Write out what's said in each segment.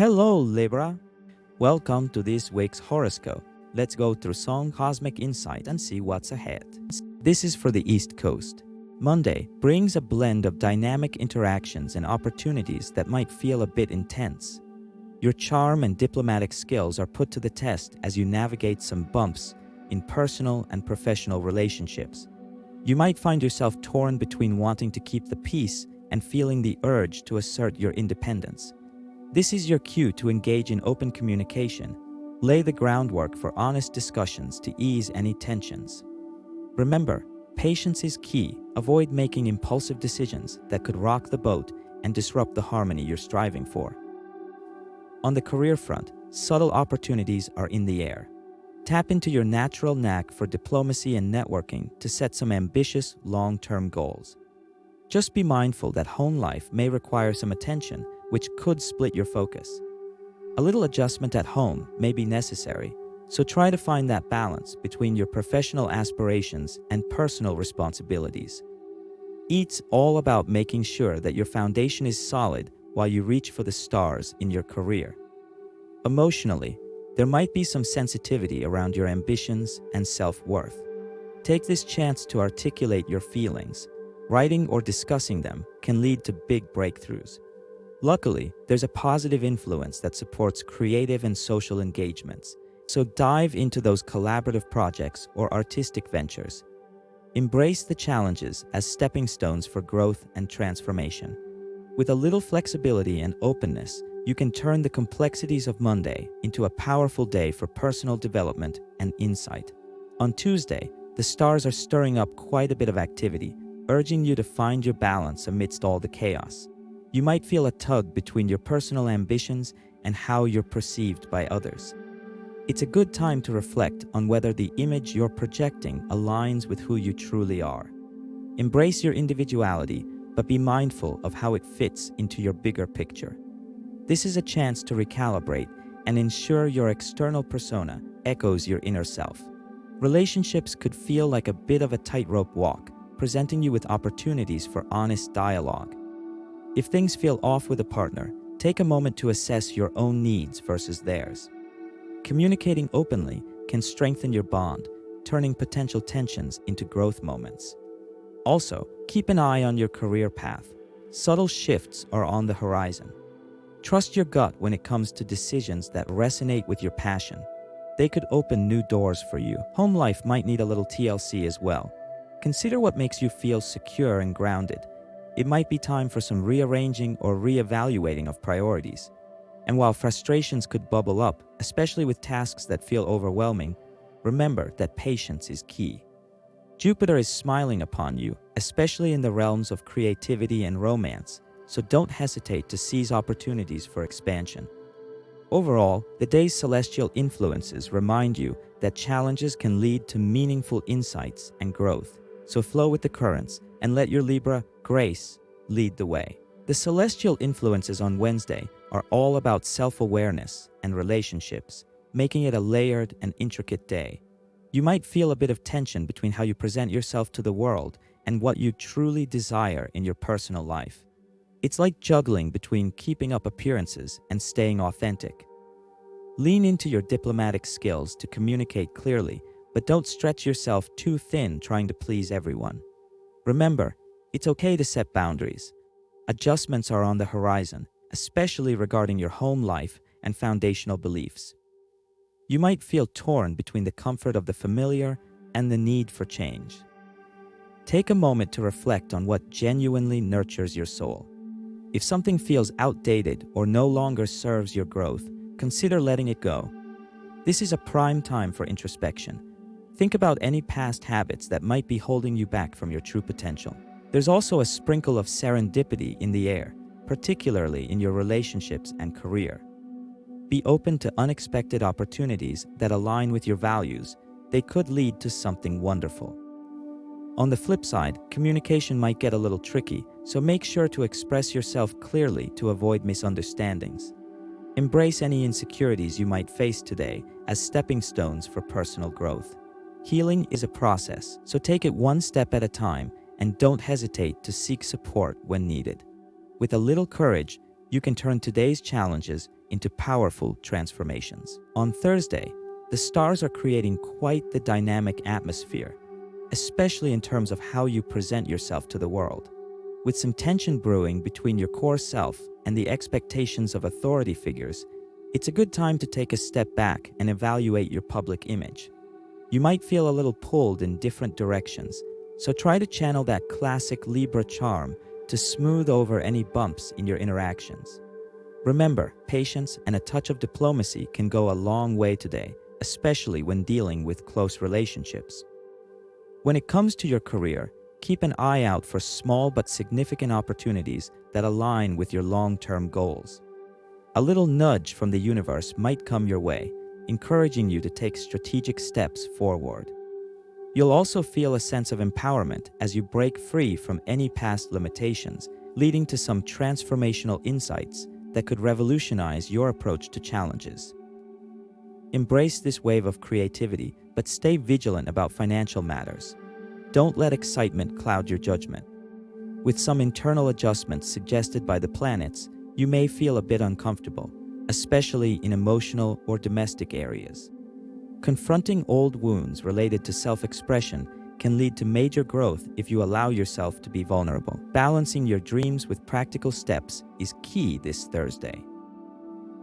Hello, Libra. Welcome to this week's horoscope. Let's go through some cosmic insight and see what's ahead. This is for the East Coast. Monday brings a blend of dynamic interactions and opportunities that might feel a bit intense. Your charm and diplomatic skills are put to the test as you navigate some bumps in personal and professional relationships. You might find yourself torn between wanting to keep the peace and feeling the urge to assert your independence. This is your cue to engage in open communication. Lay the groundwork for honest discussions to ease any tensions. Remember, patience is key. Avoid making impulsive decisions that could rock the boat and disrupt the harmony you're striving for. On the career front, subtle opportunities are in the air. Tap into your natural knack for diplomacy and networking to set some ambitious, long-term goals. Just be mindful that home life may require some attention, which could split your focus. A little adjustment at home may be necessary, so try to find that balance between your professional aspirations and personal responsibilities. It's all about making sure that your foundation is solid while you reach for the stars in your career. Emotionally, there might be some sensitivity around your ambitions and self-worth. Take this chance to articulate your feelings. Writing or discussing them can lead to big breakthroughs. Luckily, there's a positive influence that supports creative and social engagements, so dive into those collaborative projects or artistic ventures. Embrace the challenges as stepping stones for growth and transformation. With a little flexibility and openness, you can turn the complexities of Monday into a powerful day for personal development and insight. On Tuesday, the stars are stirring up quite a bit of activity, urging you to find your balance amidst all the chaos. You might feel a tug between your personal ambitions and how you're perceived by others. It's a good time to reflect on whether the image you're projecting aligns with who you truly are. Embrace your individuality, but be mindful of how it fits into your bigger picture. This is a chance to recalibrate and ensure your external persona echoes your inner self. Relationships could feel like a bit of a tightrope walk, presenting you with opportunities for honest dialogue. If things feel off with a partner, take a moment to assess your own needs versus theirs. Communicating openly can strengthen your bond, turning potential tensions into growth moments. Also, keep an eye on your career path. Subtle shifts are on the horizon. Trust your gut when it comes to decisions that resonate with your passion. They could open new doors for you. Home life might need a little TLC as well. Consider what makes you feel secure and grounded. It might be time for some rearranging or reevaluating of priorities. And while frustrations could bubble up, especially with tasks that feel overwhelming, remember that patience is key. Jupiter is smiling upon you, especially in the realms of creativity and romance, so don't hesitate to seize opportunities for expansion. Overall, the day's celestial influences remind you that challenges can lead to meaningful insights and growth. So flow with the currents and let your Libra grace lead the way. The celestial influences on Wednesday are all about self-awareness and relationships, making it a layered and intricate day. You might feel a bit of tension between how you present yourself to the world and what you truly desire in your personal life. It's like juggling between keeping up appearances and staying authentic. Lean into your diplomatic skills to communicate clearly, but don't stretch yourself too thin trying to please everyone. Remember, it's okay to set boundaries. Adjustments are on the horizon, especially regarding your home life and foundational beliefs. You might feel torn between the comfort of the familiar and the need for change. Take a moment to reflect on what genuinely nurtures your soul. If something feels outdated or no longer serves your growth, consider letting it go. This is a prime time for introspection. Think about any past habits that might be holding you back from your true potential. There's also a sprinkle of serendipity in the air, particularly in your relationships and career. Be open to unexpected opportunities that align with your values. They could lead to something wonderful. On the flip side, communication might get a little tricky, so make sure to express yourself clearly to avoid misunderstandings. Embrace any insecurities you might face today as stepping stones for personal growth. Healing is a process, so take it one step at a time and don't hesitate to seek support when needed. With a little courage, you can turn today's challenges into powerful transformations. On Thursday, the stars are creating quite the dynamic atmosphere, especially in terms of how you present yourself to the world. With some tension brewing between your core self and the expectations of authority figures, it's a good time to take a step back and evaluate your public image. You might feel a little pulled in different directions, so try to channel that classic Libra charm to smooth over any bumps in your interactions. Remember, patience and a touch of diplomacy can go a long way today, especially when dealing with close relationships. When it comes to your career, keep an eye out for small but significant opportunities that align with your long-term goals. A little nudge from the universe might come your way, encouraging you to take strategic steps forward. You'll also feel a sense of empowerment as you break free from any past limitations, leading to some transformational insights that could revolutionize your approach to challenges. Embrace this wave of creativity, but stay vigilant about financial matters. Don't let excitement cloud your judgment. With some internal adjustments suggested by the planets, you may feel a bit uncomfortable, especially in emotional or domestic areas. Confronting old wounds related to self-expression can lead to major growth if you allow yourself to be vulnerable. Balancing your dreams with practical steps is key this Thursday.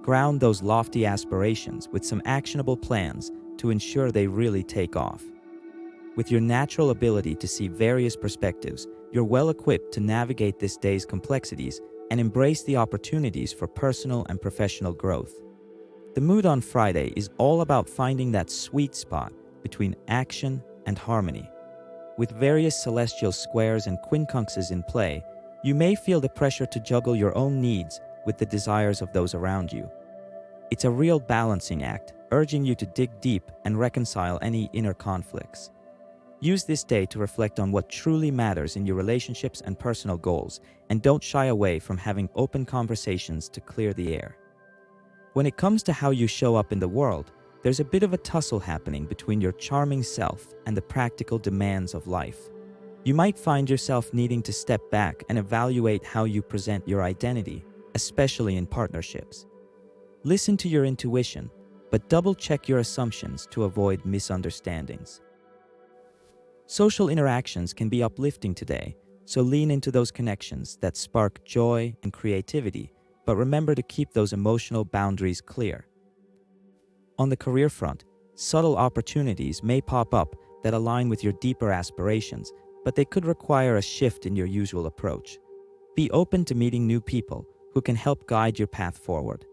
Ground those lofty aspirations with some actionable plans to ensure they really take off. With your natural ability to see various perspectives, you're well equipped to navigate this day's complexities and embrace the opportunities for personal and professional growth. The mood on Friday is all about finding that sweet spot between action and harmony. With various celestial squares and quincunxes in play, you may feel the pressure to juggle your own needs with the desires of those around you. It's a real balancing act, urging you to dig deep and reconcile any inner conflicts. Use this day to reflect on what truly matters in your relationships and personal goals, and don't shy away from having open conversations to clear the air. When it comes to how you show up in the world, there's a bit of a tussle happening between your charming self and the practical demands of life. You might find yourself needing to step back and evaluate how you present your identity, especially in partnerships. Listen to your intuition, but double-check your assumptions to avoid misunderstandings. Social interactions can be uplifting today, so lean into those connections that spark joy and creativity, but remember to keep those emotional boundaries clear. On the career front, subtle opportunities may pop up that align with your deeper aspirations, but they could require a shift in your usual approach. Be open to meeting new people who can help guide your path forward.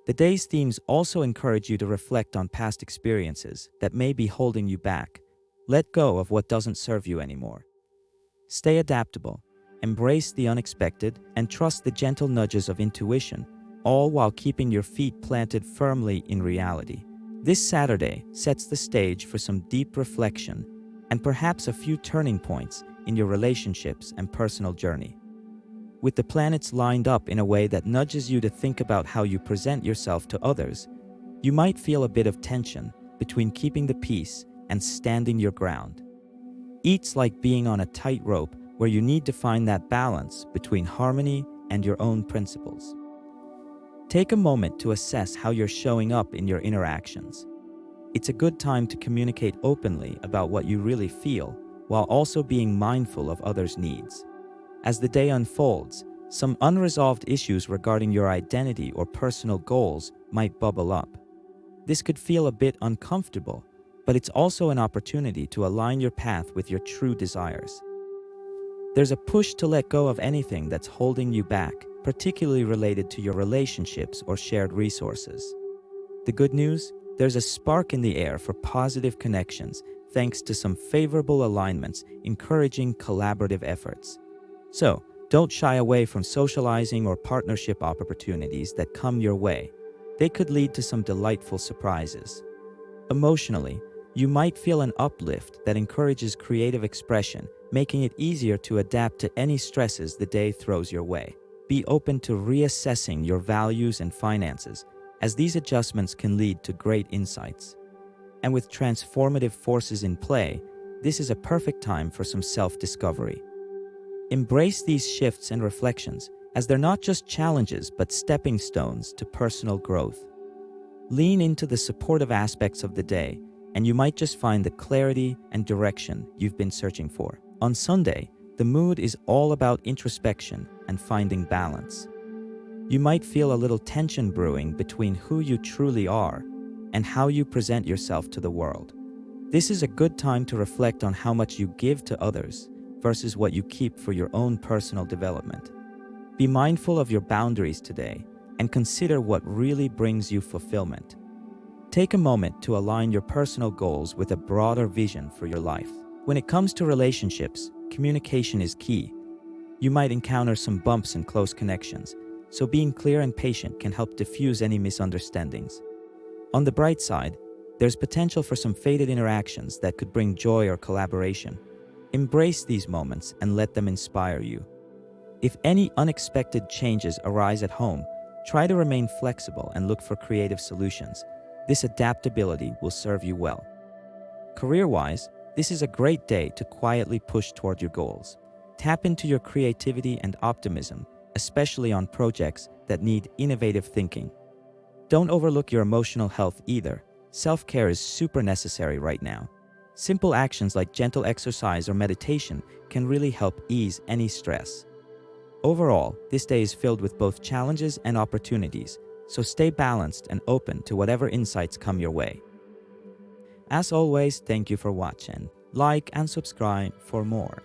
The day's themes also encourage you to reflect on past experiences that may be holding you back. Let go of what doesn't serve you anymore. Stay adaptable, embrace the unexpected, and trust the gentle nudges of intuition, all while keeping your feet planted firmly in reality. This Saturday sets the stage for some deep reflection and perhaps a few turning points in your relationships and personal journey. With the planets lined up in a way that nudges you to think about how you present yourself to others, you might feel a bit of tension between keeping the peace and standing your ground. It's like being on a tightrope where you need to find that balance between harmony and your own principles. Take a moment to assess how you're showing up in your interactions. It's a good time to communicate openly about what you really feel, while also being mindful of others' needs. As the day unfolds, some unresolved issues regarding your identity or personal goals might bubble up. This could feel a bit uncomfortable, but it's also an opportunity to align your path with your true desires. There's a push to let go of anything that's holding you back, particularly related to your relationships or shared resources. The good news? There's a spark in the air for positive connections thanks to some favorable alignments encouraging collaborative efforts. So, don't shy away from socializing or partnership opportunities that come your way. They could lead to some delightful surprises. Emotionally, you might feel an uplift that encourages creative expression, making it easier to adapt to any stresses the day throws your way. Be open to reassessing your values and finances, as these adjustments can lead to great insights. And with transformative forces in play, this is a perfect time for some self-discovery. Embrace these shifts and reflections, as they're not just challenges but stepping stones to personal growth. Lean into the supportive aspects of the day, and you might just find the clarity and direction you've been searching for. On Sunday, the mood is all about introspection and finding balance. You might feel a little tension brewing between who you truly are and how you present yourself to the world. This is a good time to reflect on how much you give to others versus what you keep for your own personal development. Be mindful of your boundaries today and consider what really brings you fulfillment. Take a moment to align your personal goals with a broader vision for your life. When it comes to relationships, communication is key. You might encounter some bumps in close connections, so being clear and patient can help diffuse any misunderstandings. On the bright side, there's potential for some fated interactions that could bring joy or collaboration. Embrace these moments and let them inspire you. If any unexpected changes arise at home, try to remain flexible and look for creative solutions. This adaptability will serve you well. Career-wise, this is a great day to quietly push toward your goals. Tap into your creativity and optimism, especially on projects that need innovative thinking. Don't overlook your emotional health either. Self-care is super necessary right now. Simple actions like gentle exercise or meditation can really help ease any stress. Overall, this day is filled with both challenges and opportunities, so stay balanced and open to whatever insights come your way. As always, thank you for watching. Like and subscribe for more.